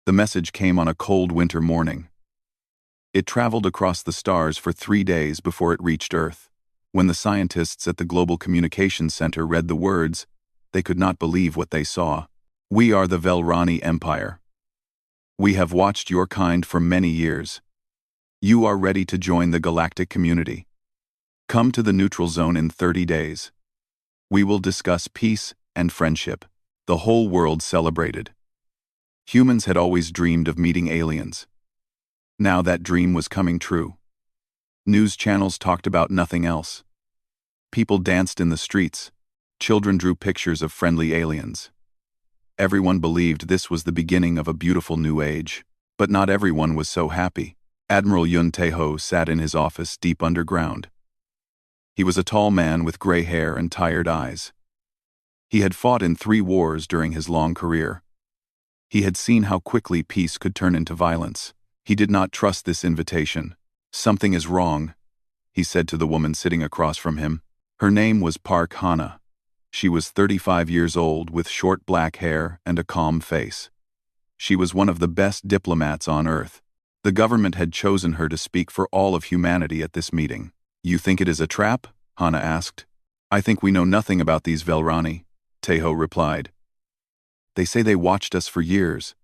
The message came on a cold winter morning. It traveled across the stars for 3 days before it reached Earth. When the scientists at the Global Communications Center read the words, they could not believe what they saw. "We are the Velrani Empire. We have watched your kind for many years. You are ready to join the galactic community. Come to the neutral zone in 30 days. We will discuss peace and friendship." The whole world celebrated. Humans had always dreamed of meeting aliens. Now that dream was coming true. News channels talked about nothing else. People danced in the streets. Children drew pictures of friendly aliens. Everyone believed this was the beginning of a beautiful new age. But not everyone was so happy. Admiral Yun Tae-ho sat in his office deep underground. He was a tall man with gray hair and tired eyes. He had fought in 3 wars during his long career. He had seen how quickly peace could turn into violence. He did not trust this invitation. "Something is wrong," he said to the woman sitting across from him. Her name was Park Hana. She was 35 years old with short black hair and a calm face. She was one of the best diplomats on Earth. The government had chosen her to speak for all of humanity at this meeting. "You think it is a trap?" Hana asked. "I think we know nothing about these Velrani," Tae-ho replied. "They say they watched us for years.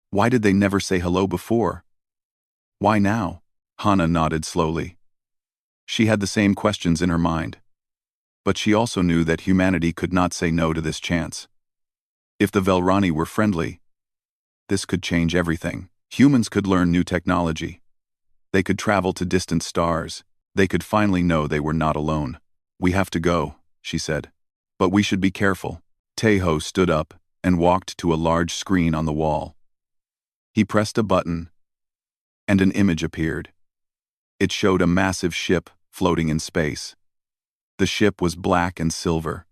Why did they never say hello before? Why now?" Hana nodded slowly. She had the same questions in her mind. But she also knew that humanity could not say no to this chance. If the Velrani were friendly, this could change everything. Humans could learn new technology. They could travel to distant stars. They could finally know they were not alone. "We have to go," she said. "But we should be careful." Tae-ho stood up and walked to a large screen on the wall. He pressed a button, and an image appeared. It showed a massive ship floating in space. The ship was black and silver,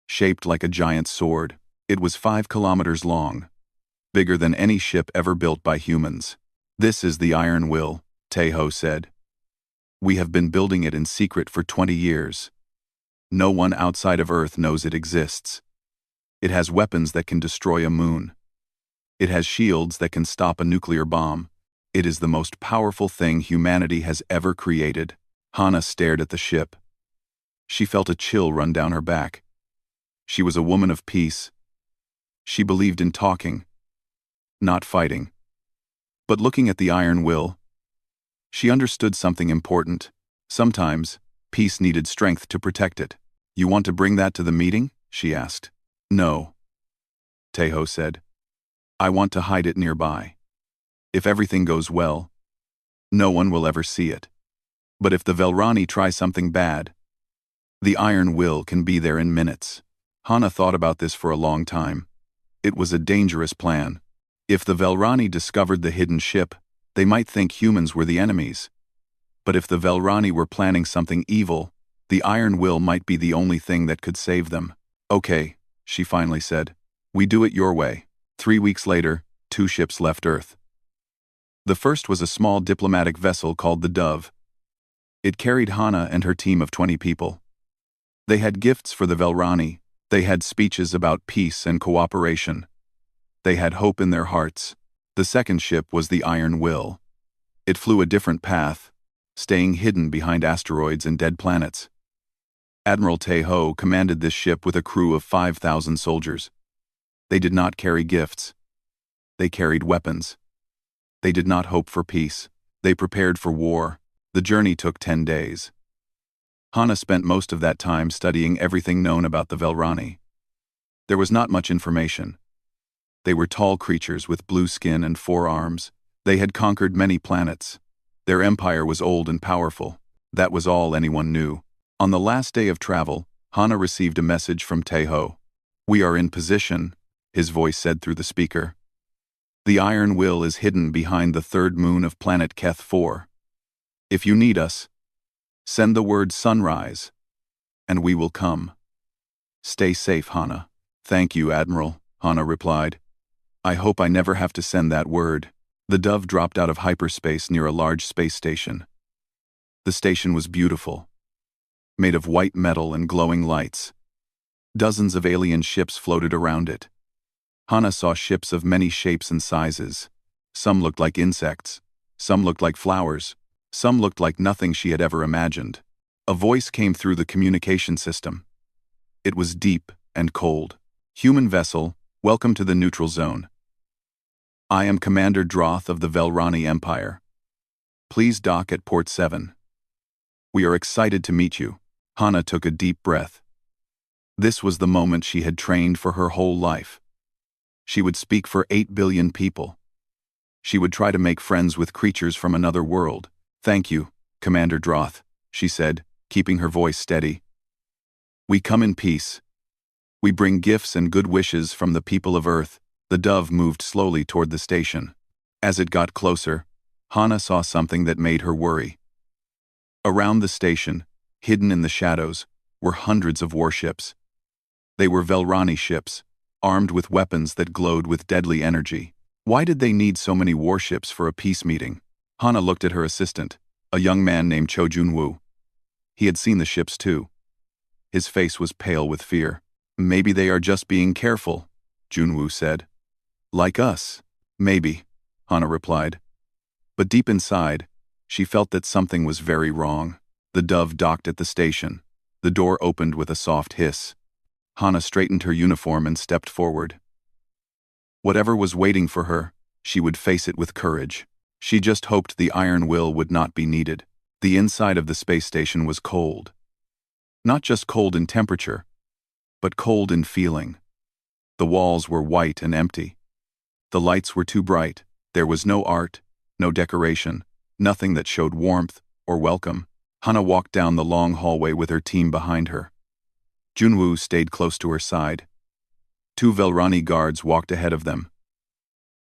shaped like a giant sword. It was 5 kilometers long, bigger than any ship ever built by humans. "This is the Iron Will," Tae-ho said. "We have been building it in secret for 20 years. No one outside of Earth knows it exists. It has weapons that can destroy a moon. It has shields that can stop a nuclear bomb. It is the most powerful thing humanity has ever created." Hana stared at the ship. She felt a chill run down her back. She was a woman of peace. She believed in talking, not fighting. But looking at the Iron Will, she understood something important. Sometimes, peace needed strength to protect it. "You want to bring that to the meeting?" she asked. "No," Tae-ho said. "I want to hide it nearby. If everything goes well, no one will ever see it. But if the Velrani try something bad, the Iron Will can be there in minutes." Hana thought about this for a long time. It was a dangerous plan. If the Velrani discovered the hidden ship, they might think humans were the enemies. But if the Velrani were planning something evil, the Iron Will might be the only thing that could save them. "Okay," she finally said. "We do it your way." 3 weeks later, 2 ships left Earth. The first was a small diplomatic vessel called the Dove. It carried Hana and her team of 20 people. They had gifts for the Velrani. They had speeches about peace and cooperation. They had hope in their hearts. The second ship was the Iron Will. It flew a different path, staying hidden behind asteroids and dead planets. Admiral Tae-ho commanded this ship with a crew of 5,000 soldiers. They did not carry gifts. They carried weapons. They did not hope for peace. They prepared for war. The journey took 10 days. Hana spent most of that time studying everything known about the Velrani. There was not much information. They were tall creatures with blue skin and 4 arms. They had conquered many planets. Their empire was old and powerful. That was all anyone knew. On the last day of travel, Hana received a message from Tae-ho. "We are in position," his voice said through the speaker. "The Iron Will is hidden behind the 3rd moon of planet Keth 4. If you need us, send the word sunrise, and we will come. Stay safe, Hana." "Thank you, Admiral," Hana replied. "I hope I never have to send that word." The Dove dropped out of hyperspace near a large space station. The station was beautiful, made of white metal and glowing lights. Dozens of alien ships floated around it. Hana saw ships of many shapes and sizes. Some looked like insects. Some looked like flowers. Some looked like nothing she had ever imagined. A voice came through the communication system. It was deep and cold. Human vessel, welcome to the neutral zone. I am Commander Droth of the Velrani Empire. Please dock at Port 7. We are excited to meet you. Hana took a deep breath. This was the moment she had trained for her whole life. She would speak for 8 billion people. She would try to make friends with creatures from another world. Thank you, Commander Droth, she said, keeping her voice steady. We come in peace. We bring gifts and good wishes from the people of Earth. The dove moved slowly toward the station. As it got closer, Hana saw something that made her worry. Around the station, hidden in the shadows, were hundreds of warships. They were Velrani ships, armed with weapons that glowed with deadly energy. Why did they need so many warships for a peace meeting? Hana looked at her assistant, a young man named Cho Junwoo. He had seen the ships too. His face was pale with fear. Maybe they are just being careful, Junwoo said. Like us. Maybe, Hana replied. But deep inside, she felt that something was very wrong. The dove docked at the station. The door opened with a soft hiss. Hana straightened her uniform and stepped forward. Whatever was waiting for her, she would face it with courage. She just hoped the iron will would not be needed. The inside of the space station was cold. Not just cold in temperature, but cold in feeling. The walls were white and empty. The lights were too bright. There was no art, no decoration, nothing that showed warmth or welcome. Hana walked down the long hallway with her team behind her. Junwoo stayed close to her side. 2 Velrani guards walked ahead of them.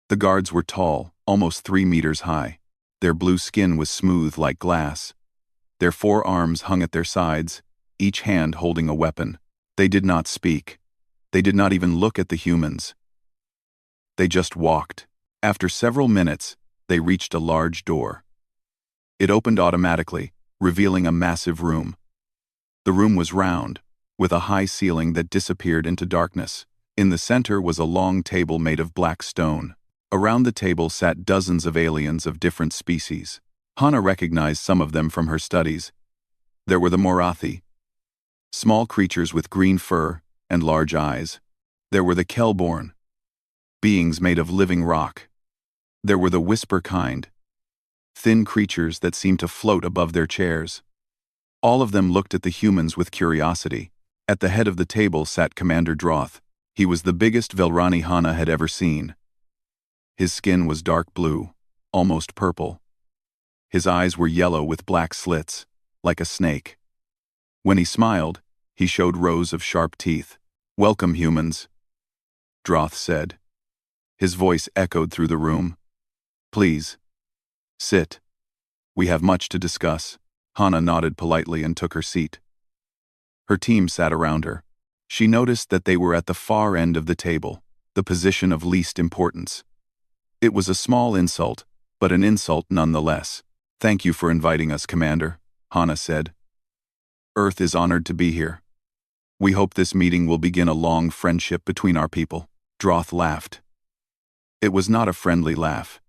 The guards were tall, almost 3 meters high. Their blue skin was smooth like glass. Their 4 arms hung at their sides, each hand holding a weapon. They did not speak. They did not even look at the humans. They just walked. After several minutes, they reached a large door. It opened automatically, revealing a massive room. The room was round, with a high ceiling that disappeared into darkness. In the center was a long table made of black stone. Around the table sat dozens of aliens of different species. Hana recognized some of them from her studies. There were the Morathi, small creatures with green fur and large eyes. There were the Kelborn, beings made of living rock. There were the whisper kind, thin creatures that seemed to float above their chairs. All of them looked at the humans with curiosity. At the head of the table sat Commander Droth. He was the biggest Velrani Hana had ever seen. His skin was dark blue, almost purple. His eyes were yellow with black slits, like a snake. When he smiled, he showed rows of sharp teeth. Welcome, humans, Droth said. His voice echoed through the room. Please, sit. We have much to discuss. Hana nodded politely and took her seat. Her team sat around her. She noticed that they were at the far end of the table, the position of least importance. It was a small insult, but an insult nonetheless. Thank you for inviting us, Commander, Hana said. Earth is honored to be here. We hope this meeting will begin a long friendship between our people. Droth laughed. It was not a friendly laugh.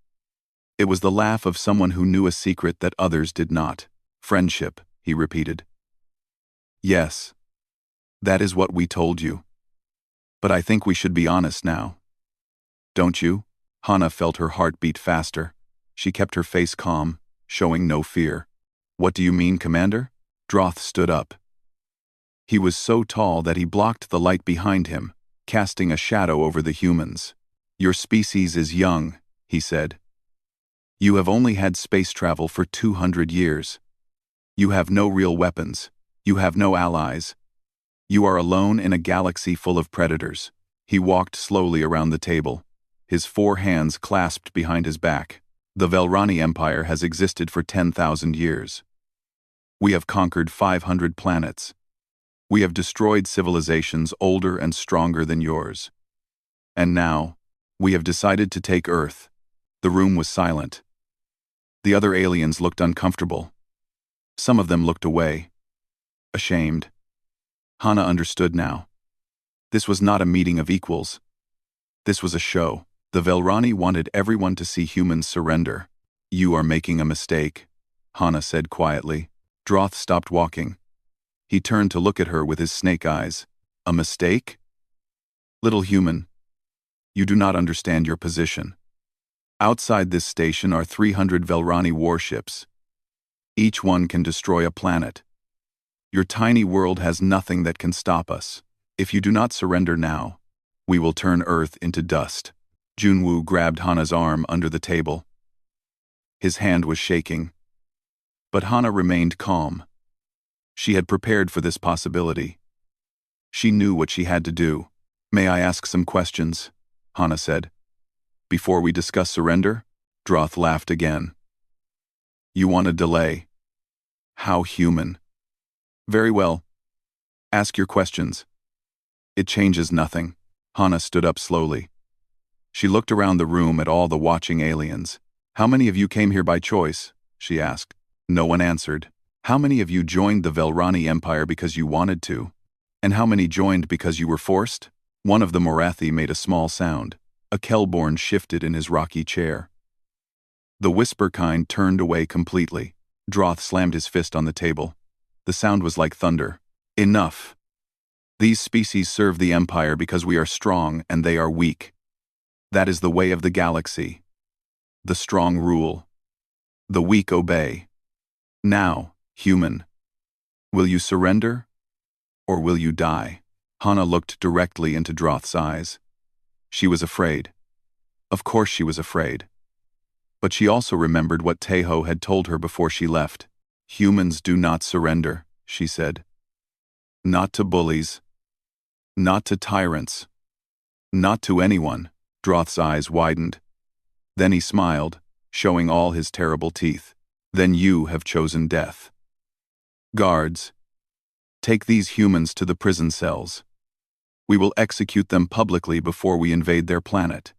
It was the laugh of someone who knew a secret that others did not. Friendship, he repeated. Yes. That is what we told you. But I think we should be honest now. Don't you? Hana felt her heart beat faster. She kept her face calm, showing no fear. What do you mean, Commander? Droth stood up. He was so tall that he blocked the light behind him, casting a shadow over the humans. Your species is young, he said. You have only had space travel for 200 years. You have no real weapons. You have no allies. You are alone in a galaxy full of predators. He walked slowly around the table, his 4 hands clasped behind his back. The Velrani Empire has existed for 10,000 years. We have conquered 500 planets. We have destroyed civilizations older and stronger than yours. And now, we have decided to take Earth. The room was silent. The other aliens looked uncomfortable. Some of them looked away, ashamed. Hana understood now. This was not a meeting of equals. This was a show. The Velrani wanted everyone to see humans surrender. "You are making a mistake," Hana said quietly. Droth stopped walking. He turned to look at her with his snake eyes. "A mistake? Little human, you do not understand your position. Outside this station are 300 Velrani warships. Each one can destroy a planet. Your tiny world has nothing that can stop us. If you do not surrender now, we will turn Earth into dust." Junwoo grabbed Hana's arm under the table. His hand was shaking. But Hana remained calm. She had prepared for this possibility. She knew what she had to do. "May I ask some questions?" Hana said. "Before we discuss surrender?" Droth laughed again. "You want a delay? How human." "Very well. Ask your questions." "It changes nothing." Hana stood up slowly. She looked around the room at all the watching aliens. "How many of you came here by choice?" she asked. No one answered. "How many of you joined the Velrani Empire because you wanted to? And how many joined because you were forced?" One of the Morathi made a small sound. A Kelborn shifted in his rocky chair. The whisper kind turned away completely. Droth slammed his fist on the table. The sound was like thunder. "Enough. These species serve the Empire because we are strong and they are weak. That is the way of the galaxy. The strong rule. The weak obey. Now, human, will you surrender? Or will you die?" Hana looked directly into Droth's eyes. She was afraid. Of course she was afraid. But she also remembered what Taeho had told her before she left. "Humans do not surrender," she said. "Not to bullies. Not to tyrants. Not to anyone." Droth's eyes widened. Then he smiled, showing all his terrible teeth. "Then you have chosen death. Guards, take these humans to the prison cells. We will execute them publicly before we invade their planet.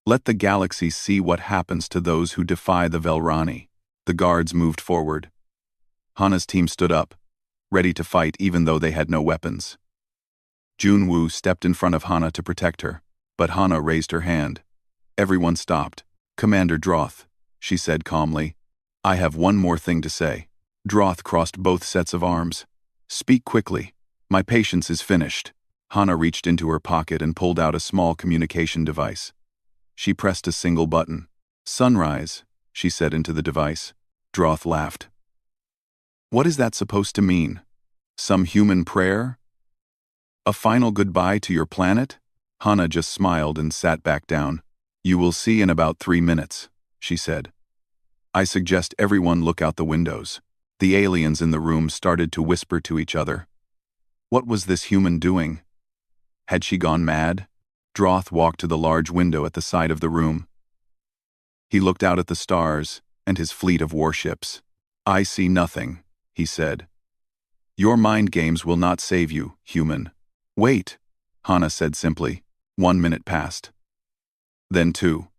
Let the galaxy see what happens to those who defy the Velrani." The guards moved forward. Hana's team stood up, ready to fight even though they had no weapons. Junwoo stepped in front of Hana to protect her, but Hana raised her hand. Everyone stopped. "Commander Droth," she said calmly, "I have one more thing to say." Droth crossed both sets of arms. "Speak quickly. My patience is finished." Hana reached into her pocket and pulled out a small communication device. She pressed a single button. "Sunrise," she said into the device. Droth laughed. "What is that supposed to mean? Some human prayer? A final goodbye to your planet?" Hana just smiled and sat back down. "You will see in about 3 minutes," she said. "I suggest everyone look out the windows." The aliens in the room started to whisper to each other. What was this human doing? Had she gone mad? Droth walked to the large window at the side of the room. He looked out at the stars and his fleet of warships. "I see nothing," he said. "Your mind games will not save you, human." "Wait," Hana said simply. 1 minute passed. Then 2.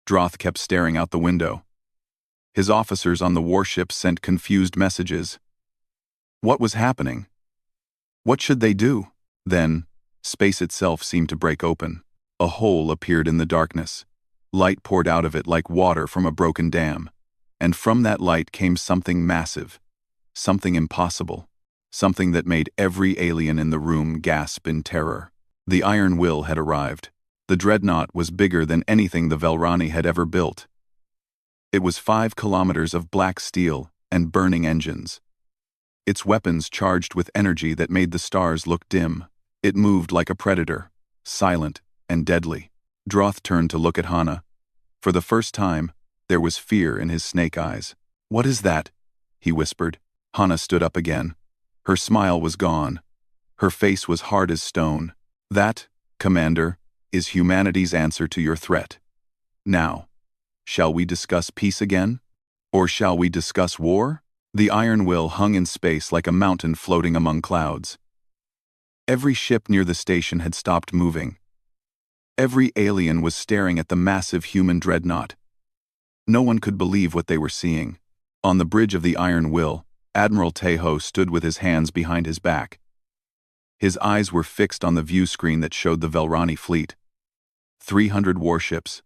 Droth kept staring out the window. His officers on the warships sent confused messages. What was happening? What should they do? Then, space itself seemed to break open. A hole appeared in the darkness. Light poured out of it like water from a broken dam. And from that light came something massive. Something impossible. Something that made every alien in the room gasp in terror. The Iron Will had arrived. The Dreadnought was bigger than anything the Velrani had ever built. It was 5 kilometers of black steel and burning engines. Its weapons charged with energy that made the stars look dim. It moved like a predator, silent and deadly. Droth turned to look at Hana. For the first time, there was fear in his snake eyes. "What is that?" he whispered. Hana stood up again. Her smile was gone. Her face was hard as stone. "That, Commander, is humanity's answer to your threat. Now, shall we discuss peace again? Or shall we discuss war?" The Iron Will hung in space like a mountain floating among clouds. Every ship near the station had stopped moving. Every alien was staring at the massive human dreadnought. No one could believe what they were seeing. On the bridge of the Iron Will, Admiral Taeho stood with his hands behind his back. His eyes were fixed on the view screen that showed the Velrani fleet. 300 warships.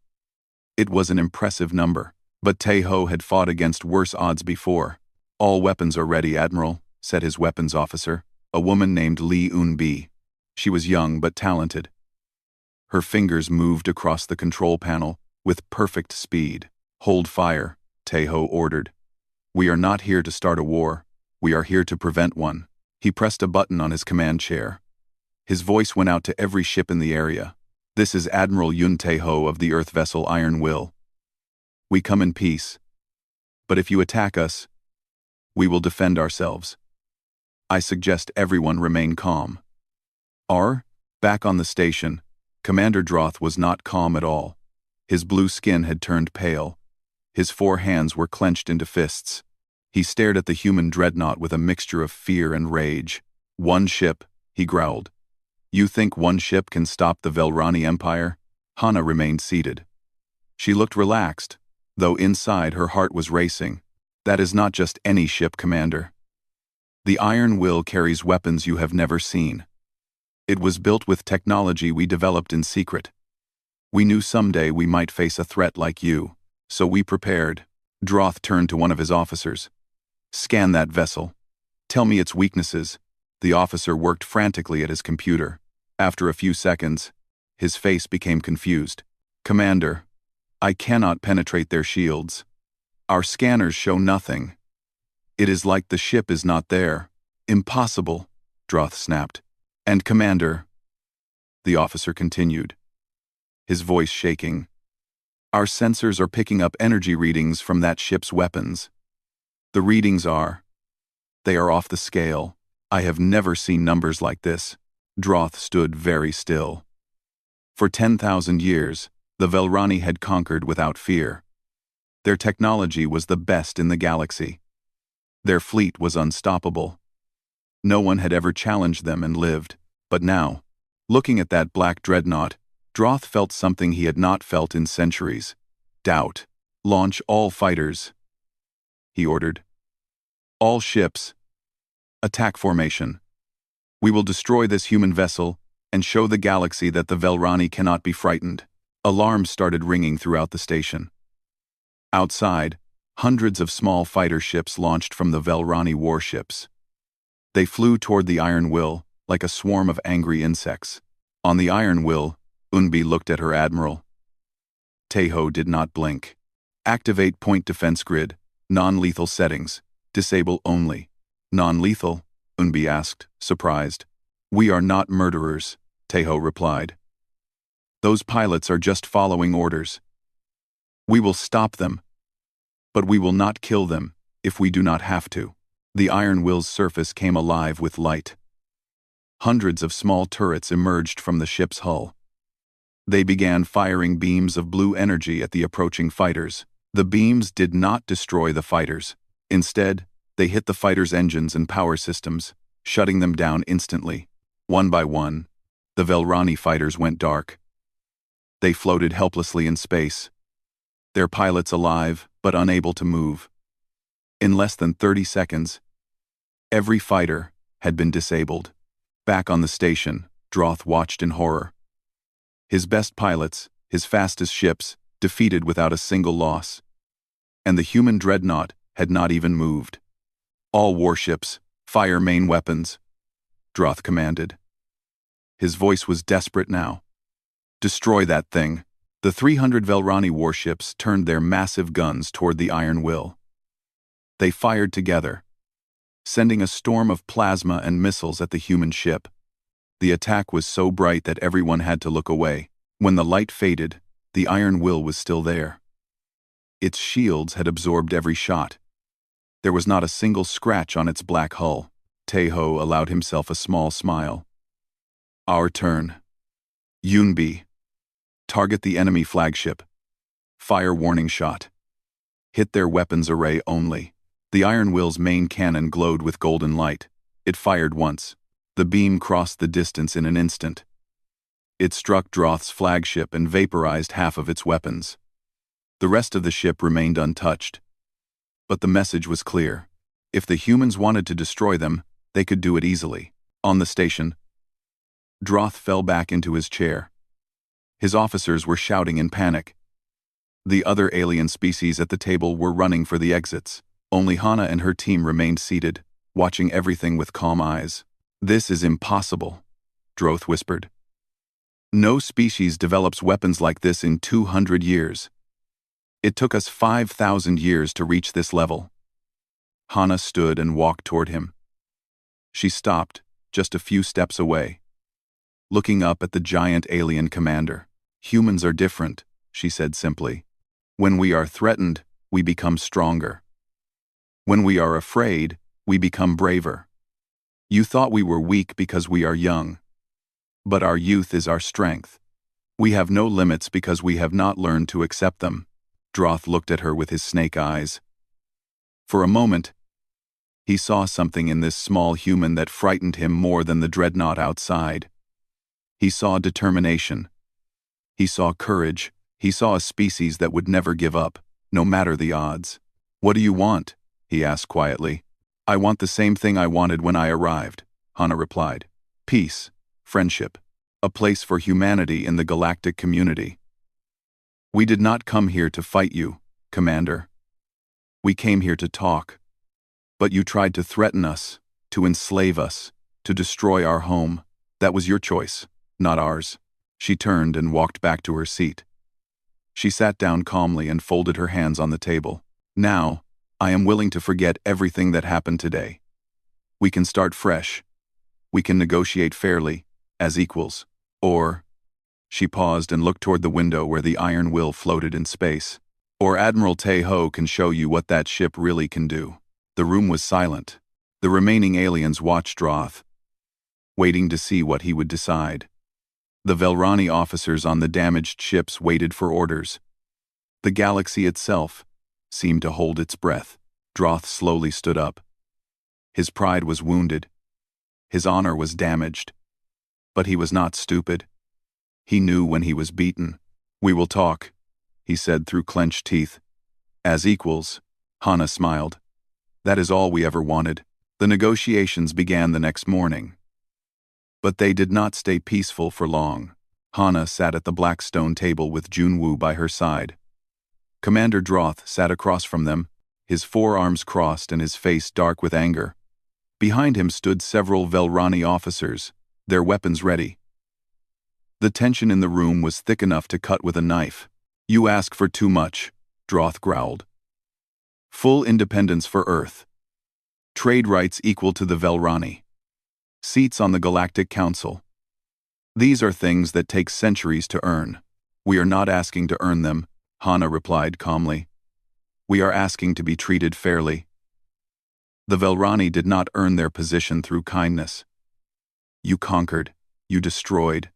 It was an impressive number, but Tae-ho had fought against worse odds before. "All weapons are ready, Admiral," said his weapons officer, a woman named Lee Eun-bi. She was young but talented. Her fingers moved across the control panel with perfect speed. "Hold fire," Tae-ho ordered. "We are not here to start a war. We are here to prevent one." He pressed a button on his command chair. His voice went out to every ship in the area. "This is Admiral Yoon Tae-ho of the Earth vessel Iron Will. We come in peace. But if you attack us, we will defend ourselves. I suggest everyone remain calm." Back on the station, Commander Droth was not calm at all. His blue skin had turned pale. His 4 hands were clenched into fists. He stared at the human dreadnought with a mixture of fear and rage. "One ship," he growled. "You think one ship can stop the Velrani Empire?" Hana remained seated. She looked relaxed, though inside her heart was racing. "That is not just any ship, Commander. The Iron Will carries weapons you have never seen. It was built with technology we developed in secret. We knew someday we might face a threat like you, so we prepared." Droth turned to one of his officers. "Scan that vessel. Tell me its weaknesses." The officer worked frantically at his computer. After a few seconds, his face became confused. "Commander, I cannot penetrate their shields. Our scanners show nothing. It is like the ship is not there." "Impossible," Droth snapped. "And Commander," the officer continued, his voice shaking, "our sensors are picking up energy readings from that ship's weapons. The readings they are off the scale. I have never seen numbers like this." Droth stood very still. For 10,000 years, the Velrani had conquered without fear. Their technology was the best in the galaxy. Their fleet was unstoppable. No one had ever challenged them and lived. But now, looking at that black dreadnought, Droth felt something he had not felt in centuries. Doubt. "Launch all fighters," he ordered. "All ships. Attack formation. We will destroy this human vessel and show the galaxy that the Velrani cannot be frightened." Alarms started ringing throughout the station. Outside, hundreds of small fighter ships launched from the Velrani warships. They flew toward the Iron Will like a swarm of angry insects. On the Iron Will, Eun-bi looked at her admiral. Tae-ho did not blink. "Activate point defense grid, non-lethal settings, disable only." "Non-lethal?" Eun-bi asked, surprised. "We are not murderers," Tae-ho replied. "Those pilots are just following orders. We will stop them, but we will not kill them if we do not have to." The Iron Will's surface came alive with light. Hundreds of small turrets emerged from the ship's hull. They began firing beams of blue energy at the approaching fighters. The beams did not destroy the fighters. Instead, they hit the fighters' engines and power systems, shutting them down instantly. One by one, the Velrani fighters went dark. They floated helplessly in space, their pilots alive but unable to move. In less than 30 seconds, every fighter had been disabled. Back on the station, Droth watched in horror. His best pilots, his fastest ships, defeated without a single loss. And the human dreadnought had not even moved. "All warships, fire main weapons," Droth commanded. His voice was desperate now. "Destroy that thing." The 300 Velrani warships turned their massive guns toward the Iron Will. They fired together, sending a storm of plasma and missiles at the human ship. The attack was so bright that everyone had to look away. When the light faded, the Iron Will was still there. Its shields had absorbed every shot. There was not a single scratch on its black hull. Tae-ho allowed himself a small smile. "Our turn. Yoon-bi. Target the enemy flagship. Fire warning shot. Hit their weapons array only." The Iron Will's main cannon glowed with golden light. It fired once. The beam crossed the distance in an instant. It struck Droth's flagship and vaporized half of its weapons. The rest of the ship remained untouched. But the message was clear. If the humans wanted to destroy them, they could do it easily. On the station, Droth fell back into his chair. His officers were shouting in panic. The other alien species at the table were running for the exits. Only Hana and her team remained seated, watching everything with calm eyes. "This is impossible," Droth whispered. "No species develops weapons like this in 200 years. It took us 5,000 years to reach this level." Hana stood and walked toward him. She stopped, just a few steps away, looking up at the giant alien commander. "Humans are different," she said simply. "When we are threatened, we become stronger. When we are afraid, we become braver. You thought we were weak because we are young. But our youth is our strength. We have no limits because we have not learned to accept them." Droth looked at her with his snake eyes. For a moment, he saw something in this small human that frightened him more than the dreadnought outside. He saw determination. He saw courage. He saw a species that would never give up, no matter the odds. "What do you want?" he asked quietly. "I want the same thing I wanted when I arrived," Hana replied. "Peace, friendship, a place for humanity in the galactic community. We did not come here to fight you, Commander. We came here to talk. But you tried to threaten us, to enslave us, to destroy our home. That was your choice, not ours." She turned and walked back to her seat. She sat down calmly and folded her hands on the table. "Now, I am willing to forget everything that happened today. We can start fresh. We can negotiate fairly, as equals. Or..." She paused and looked toward the window where the iron will floated in space. "Or Admiral Tae-ho can show you what that ship really can do." The room was silent. The remaining aliens watched Droth, waiting to see what he would decide. The Velrani officers on the damaged ships waited for orders. The galaxy itself seemed to hold its breath. Droth slowly stood up. His pride was wounded. His honor was damaged. But he was not stupid. He knew when he was beaten. "We will talk," he said through clenched teeth. "As equals." Hana smiled. "That is all we ever wanted." The negotiations began the next morning. But they did not stay peaceful for long. Hana sat at the black stone table with Junwoo by her side. Commander Droth sat across from them, his forearms crossed and his face dark with anger. Behind him stood several Velrani officers, their weapons ready. The tension in the room was thick enough to cut with a knife. "You ask for too much," Droth growled. "Full independence for Earth. Trade rights equal to the Velrani. Seats on the Galactic Council. These are things that take centuries to earn." "We are not asking to earn them," Hana replied calmly. "We are asking to be treated fairly." The Velrani did not earn their position through kindness. "You conquered. You destroyed.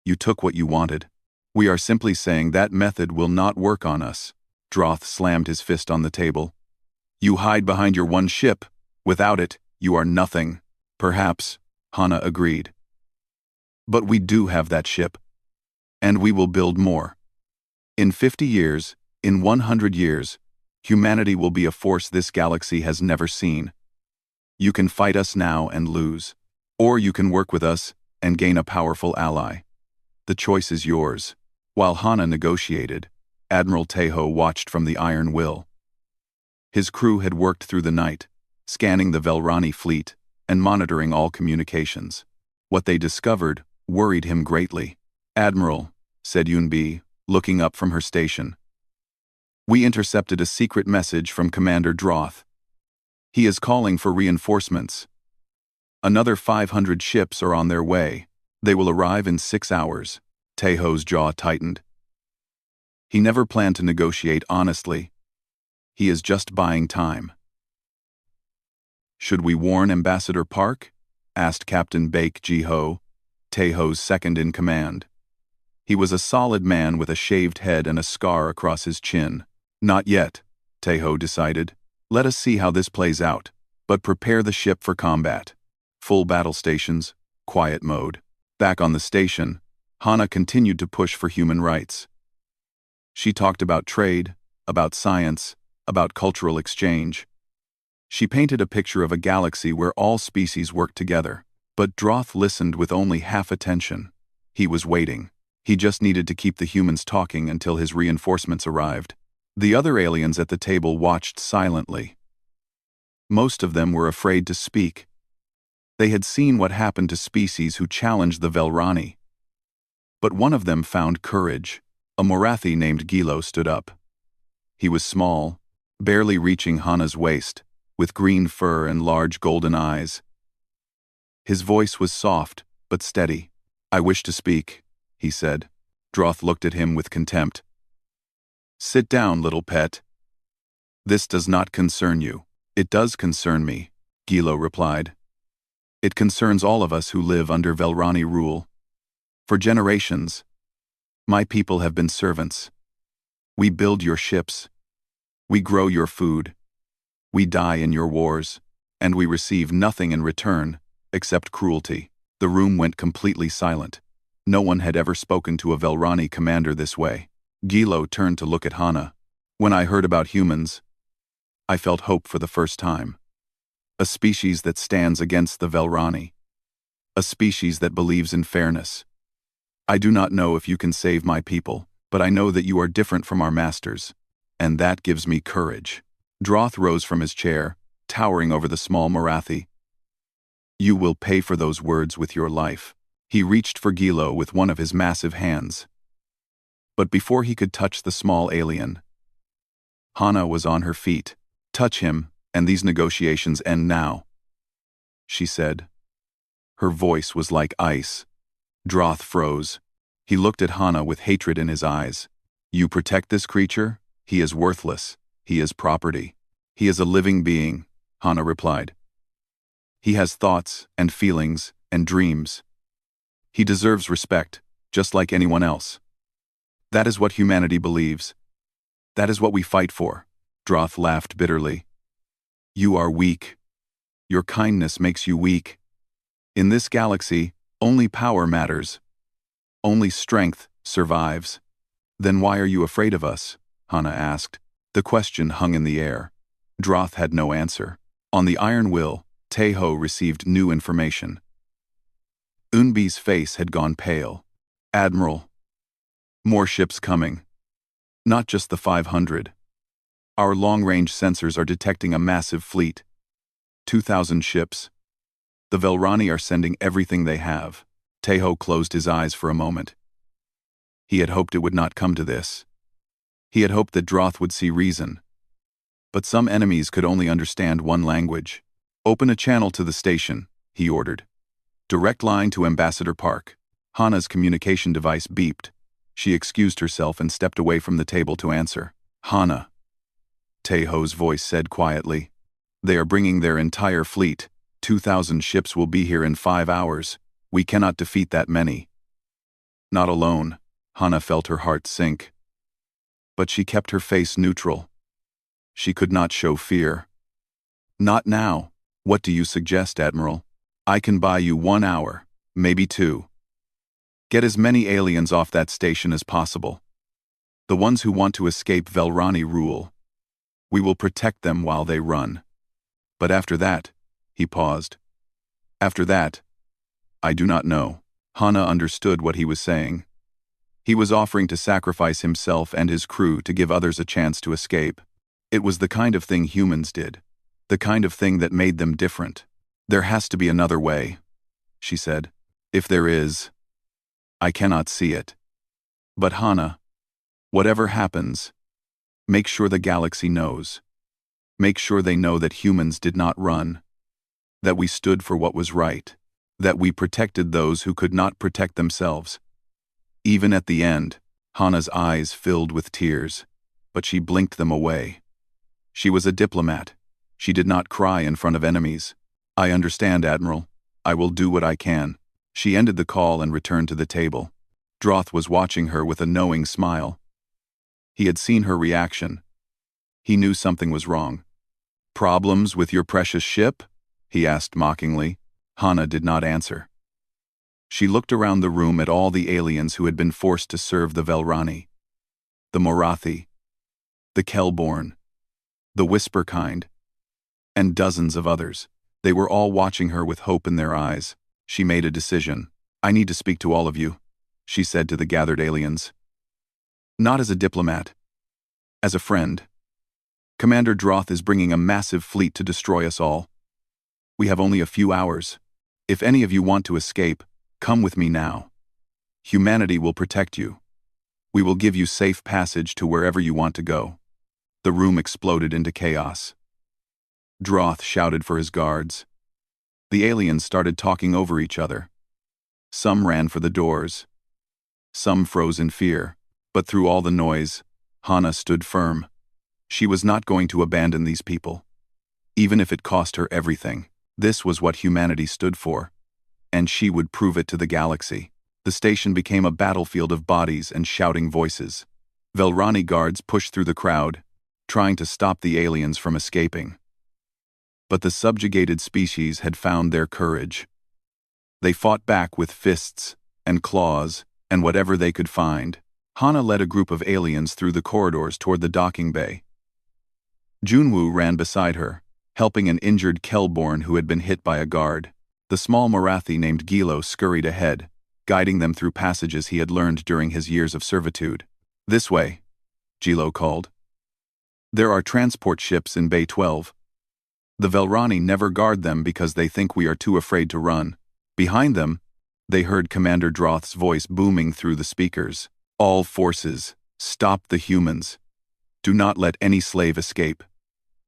You took what you wanted. We are simply saying that method will not work on us." Droth slammed his fist on the table. "You hide behind your one ship. Without it, you are nothing." "Perhaps," Hana agreed. "But we do have that ship. And we will build more. In 50 years, in 100 years, humanity will be a force this galaxy has never seen. You can fight us now and lose. Or you can work with us and gain a powerful ally. The choice is yours." While Hana negotiated, Admiral Tae-ho watched from the Iron Will. His crew had worked through the night, scanning the Velrani fleet and monitoring all communications. What they discovered worried him greatly. "Admiral," said Yunbi, looking up from her station. "We intercepted a secret message from Commander Droth. He is calling for reinforcements. Another 500 ships are on their way. They will arrive in 6 hours. Tae-ho's jaw tightened. He never planned to negotiate honestly. He is just buying time. "Should we warn Ambassador Park?" asked Captain Baek Ji-ho, Tae-ho's second-in-command. He was a solid man with a shaved head and a scar across his chin. "Not yet," Tae-ho decided. "Let us see how this plays out. But prepare the ship for combat. Full battle stations, quiet mode." Back on the station, Hana continued to push for human rights. She talked about trade, about science, about cultural exchange. She painted a picture of a galaxy where all species worked together. But Droth listened with only half attention. He was waiting. He just needed to keep the humans talking until his reinforcements arrived. The other aliens at the table watched silently. Most of them were afraid to speak. They had seen what happened to species who challenged the Velrani. But one of them found courage. A Morathi named Gilo stood up. He was small, barely reaching Hana's waist, with green fur and large golden eyes. His voice was soft, but steady. "I wish to speak," he said. Droth looked at him with contempt. "Sit down, little pet. This does not concern you." "It does concern me," Gilo replied. "It concerns all of us who live under Velrani rule. For generations, my people have been servants. We build your ships. We grow your food. We die in your wars, and we receive nothing in return except cruelty." The room went completely silent. No one had ever spoken to a Velrani commander this way. Gilo turned to look at Hana. "When I heard about humans, I felt hope for the first time. A species that stands against the Velrani. A species that believes in fairness. I do not know if you can save my people, but I know that you are different from our masters, and that gives me courage." Droth rose from his chair, towering over the small Morathi. "You will pay for those words with your life." He reached for Gilo with one of his massive hands. But before he could touch the small alien, Hana was on her feet. "Touch him, and these negotiations end now," she said. Her voice was like ice. Droth froze. He looked at Hana with hatred in his eyes. "You protect this creature? He is worthless. He is property." "He is a living being," Hana replied. "He has thoughts and feelings and dreams. He deserves respect, just like anyone else. That is what humanity believes. That is what we fight for." Droth laughed bitterly. "You are weak. Your kindness makes you weak. In this galaxy, only power matters. Only strength survives." "Then why are you afraid of us?" Hana asked. The question hung in the air. Droth had no answer. On the Iron Will, Teho received new information. Unbi's face had gone pale. "Admiral, more ships coming. Not just the 500. Our long-range sensors are detecting a massive fleet. 2,000 ships. The Velrani are sending everything they have." Teho closed his eyes for a moment. He had hoped it would not come to this. He had hoped that Droth would see reason. But some enemies could only understand one language. "Open a channel to the station," he ordered. "Direct line to Ambassador Park." Hana's communication device beeped. She excused herself and stepped away from the table to answer. "Hana," Teho's voice said quietly. "They are bringing their entire fleet. 2,000 ships will be here in 5 hours. We cannot defeat that many." Not alone, Hana felt her heart sink. But she kept her face neutral. She could not show fear. "Not now. What do you suggest, Admiral?" "I can buy you 1 hour, maybe 2. Get as many aliens off that station as possible. The ones who want to escape Velrani rule. We will protect them while they run. But after that," he paused. "After that, I do not know." Hana understood what he was saying. He was offering to sacrifice himself and his crew to give others a chance to escape. It was the kind of thing humans did. The kind of thing that made them different. "There has to be another way," she said. "If there is, I cannot see it. But Hana, whatever happens, make sure the galaxy knows. Make sure they know that humans did not run. That we stood for what was right. That we protected those who could not protect themselves." Even at the end, Hana's eyes filled with tears, but she blinked them away. She was a diplomat. She did not cry in front of enemies. "I understand, Admiral. I will do what I can." She ended the call and returned to the table. Droth was watching her with a knowing smile. He had seen her reaction. He knew something was wrong. "Problems with your precious ship?" he asked mockingly. Hana did not answer. She looked around the room at all the aliens who had been forced to serve the Velrani. The Morathi. The Kelborn. The Whisper kind. And dozens of others. They were all watching her with hope in their eyes. She made a decision. "I need to speak to all of you. she said to the gathered aliens. Not as a diplomat. As a friend. Commander Droth is bringing a massive fleet to destroy us all. We have only a few hours. If any of you want to escape, come with me now. Humanity will protect you. We will give you safe passage to wherever you want to go. The room exploded into chaos. Droth shouted for his guards. The aliens started talking over each other. Some ran for the doors. Some froze in fear, but through all the noise, Hana stood firm. She was not going to abandon these people. Even if it cost her everything, this was what humanity stood for. And she would prove it to the galaxy. The station became a battlefield of bodies and shouting voices. Velrani guards pushed through the crowd, trying to stop the aliens from escaping. But the subjugated species had found their courage. They fought back with fists and claws and whatever they could find. Hana led a group of aliens through the corridors toward the docking bay. Junwoo ran beside her, helping an injured Kelborn who had been hit by a guard. The small Marathi named Gilo scurried ahead, guiding them through passages he had learned during his years of servitude. This way, Gilo called. There are transport ships in Bay 12. The Velrani never guard them because they think we are too afraid to run. Behind them, they heard Commander Droth's voice booming through the speakers. All forces, stop the humans. Do not let any slave escape.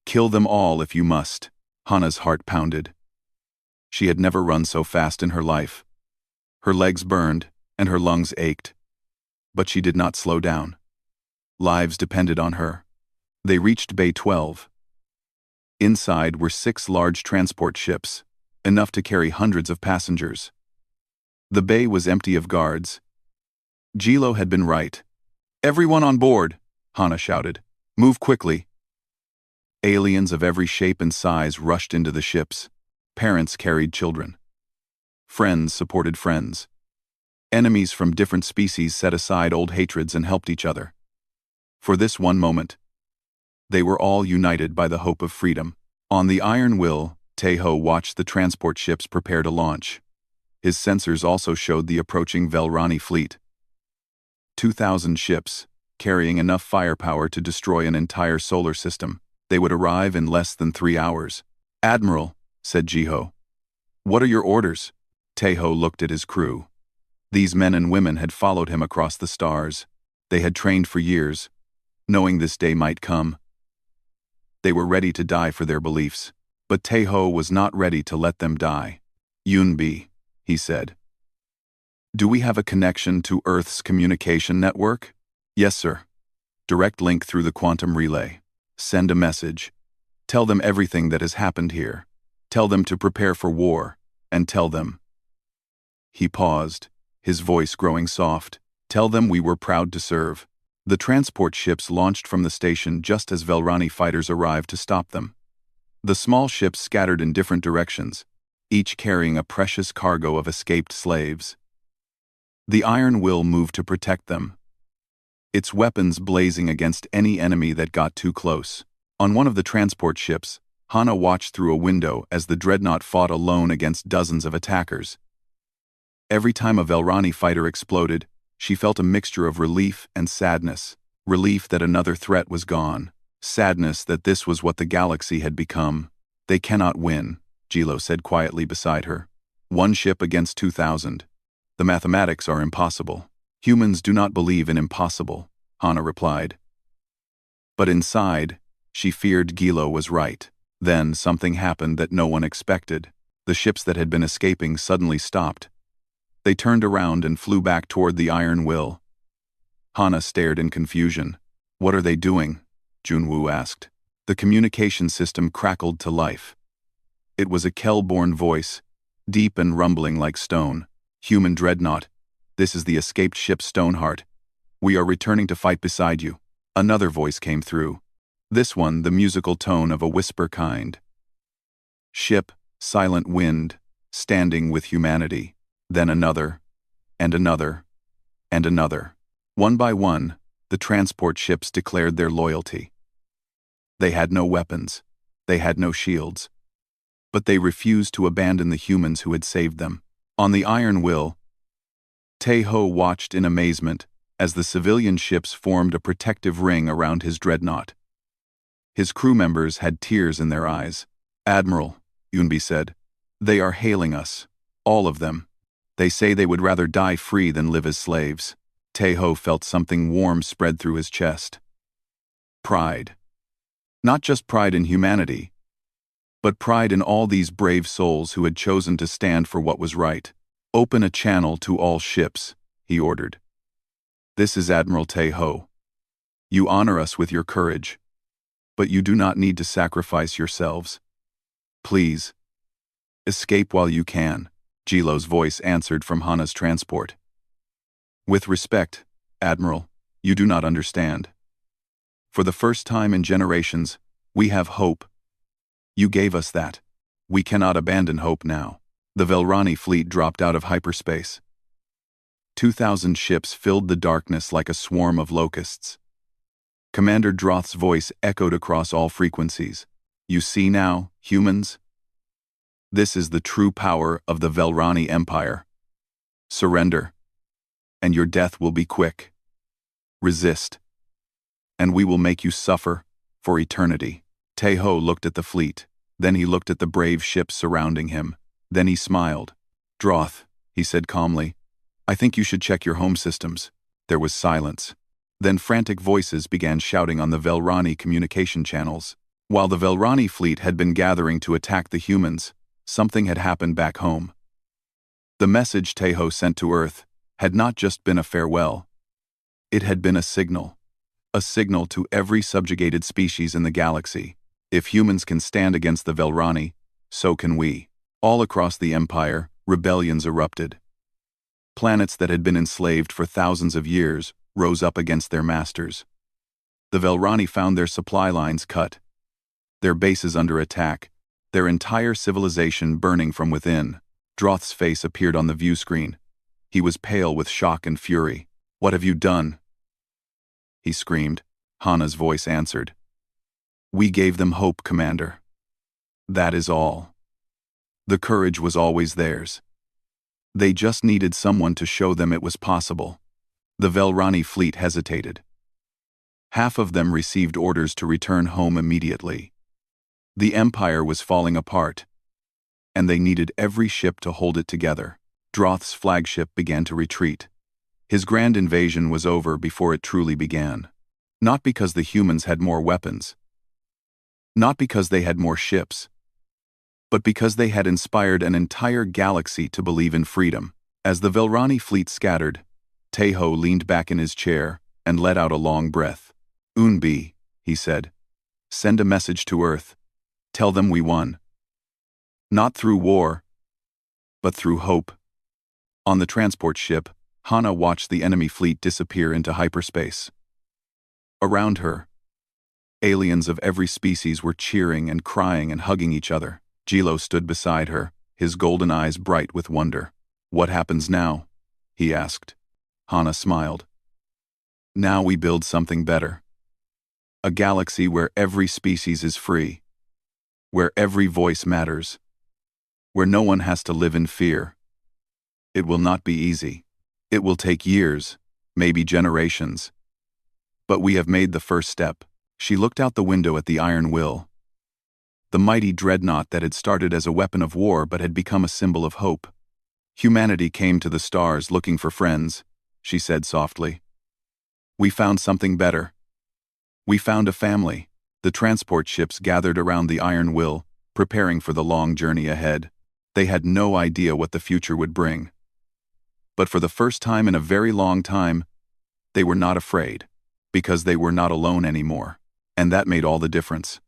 Kill them all if you must. Hana's heart pounded. She had never run so fast in her life. Her legs burned, and her lungs ached. But she did not slow down. Lives depended on her. They reached Bay 12. Inside were 6 large transport ships, enough to carry hundreds of passengers. The bay was empty of guards. Gilo had been right. Everyone on board, Hana shouted. Move quickly. Aliens of every shape and size rushed into the ships. Parents carried children. Friends supported friends. Enemies from different species set aside old hatreds and helped each other. For this one moment, they were all united by the hope of freedom. On the Iron Will, Taeho watched the transport ships prepare to launch. His sensors also showed the approaching Velrani fleet. 2,000 ships, carrying enough firepower to destroy an entire solar system. They would arrive in less than 3 hours. Admiral, said Jiho. What are your orders? Taeho looked at his crew. These men and women had followed him across the stars. They had trained for years, knowing this day might come. They were ready to die for their beliefs, but Taeho was not ready to let them die. Yunbi, he said. Do we have a connection to Earth's communication network? Yes, sir. Direct link through the quantum relay. Send a message. Tell them everything that has happened here. Tell them to prepare for war, and tell them. He paused, his voice growing soft. Tell them we were proud to serve. The transport ships launched from the station just as Velrani fighters arrived to stop them. The small ships scattered in different directions, each carrying a precious cargo of escaped slaves. The Iron Will moved to protect them, its weapons blazing against any enemy that got too close. On one of the transport ships, Hana watched through a window as the Dreadnought fought alone against dozens of attackers. Every time a Velrani fighter exploded, she felt a mixture of relief and sadness. Relief that another threat was gone. Sadness that this was what the galaxy had become. They cannot win, Gilo said quietly beside her. 1 ship against 2,000. The mathematics are impossible. Humans do not believe in impossible, Hana replied. But inside, she feared Gilo was right. Then something happened that no one expected. The ships that had been escaping suddenly stopped. They turned around and flew back toward the Iron Will. Hana stared in confusion. What are they doing? Junwoo asked. The communication system crackled to life. It was a Kel-born voice, deep and rumbling like stone. Human Dreadnought, this is the escaped ship Stoneheart. We are returning to fight beside you. Another voice came through. This one the musical tone of a whisper kind. Ship, Silent Wind, standing with humanity. Then another, and another, and another. One by one, the transport ships declared their loyalty. They had no weapons. They had no shields. But they refused to abandon the humans who had saved them. On the Iron Will, Tae-ho watched in amazement as the civilian ships formed a protective ring around his dreadnought. His crew members had tears in their eyes. "Admiral," Yunbi said, "they are hailing us. All of them. They say they would rather die free than live as slaves." Tae-ho felt something warm spread through his chest. Pride. Not just pride in humanity, but pride in all these brave souls who had chosen to stand for what was right. "Open a channel to all ships," he ordered. "This is Admiral Tae-ho. You honor us with your courage, but you do not need to sacrifice yourselves. Please, escape while you can," Jilo's voice answered from Hana's transport. "With respect, Admiral, you do not understand. For the first time in generations, we have hope. You gave us that. We cannot abandon hope now." The Velrani fleet dropped out of hyperspace. 2,000 ships filled the darkness like a swarm of locusts. Commander Droth's voice echoed across all frequencies. "You see now, humans? This is the true power of the Velrani Empire. Surrender, and your death will be quick. Resist, and we will make you suffer for eternity." Tae-ho looked at the fleet, then he looked at the brave ships surrounding him, then he smiled. "Droth," he said calmly, "I think you should check your home systems." There was silence. Then frantic voices began shouting on the Velrani communication channels. While the Velrani fleet had been gathering to attack the humans, something had happened back home. The message Tae-ho sent to Earth had not just been a farewell. It had been a signal to every subjugated species in the galaxy. If humans can stand against the Velrani, so can we. All across the Empire, rebellions erupted. Planets that had been enslaved for thousands of years rose up against their masters. The Velrani found their supply lines cut, their bases under attack, their entire civilization burning from within. Droth's face appeared on the view screen. He was pale with shock and fury. "What have you done?" he screamed. Hana's voice answered. "We gave them hope, Commander. That is all. The courage was always theirs. They just needed someone to show them it was possible." The Velrani fleet hesitated. Half of them received orders to return home immediately. The Empire was falling apart, and they needed every ship to hold it together. Droth's flagship began to retreat. His grand invasion was over before it truly began. Not because the humans had more weapons, not because they had more ships, but because they had inspired an entire galaxy to believe in freedom. As the Velrani fleet scattered, Tae-ho leaned back in his chair and let out a long breath. "Unbi," he said, "send a message to Earth. Tell them we won. Not through war, but through hope." On the transport ship, Hana watched the enemy fleet disappear into hyperspace. Around her, aliens of every species were cheering and crying and hugging each other. Jilo stood beside her, his golden eyes bright with wonder. "What happens now?" he asked. Hana smiled. "Now we build something better. A galaxy where every species is free, where every voice matters, where no one has to live in fear. It will not be easy. It will take years, maybe generations. But we have made the first step." She looked out the window at the Iron Will, the mighty dreadnought that had started as a weapon of war but had become a symbol of hope. "Humanity came to the stars looking for friends," she said softly. "We found something better. We found a family." The transport ships gathered around the Iron Will, preparing for the long journey ahead. They had no idea what the future would bring. But for the first time in a very long time, they were not afraid, because they were not alone anymore. And that made all the difference.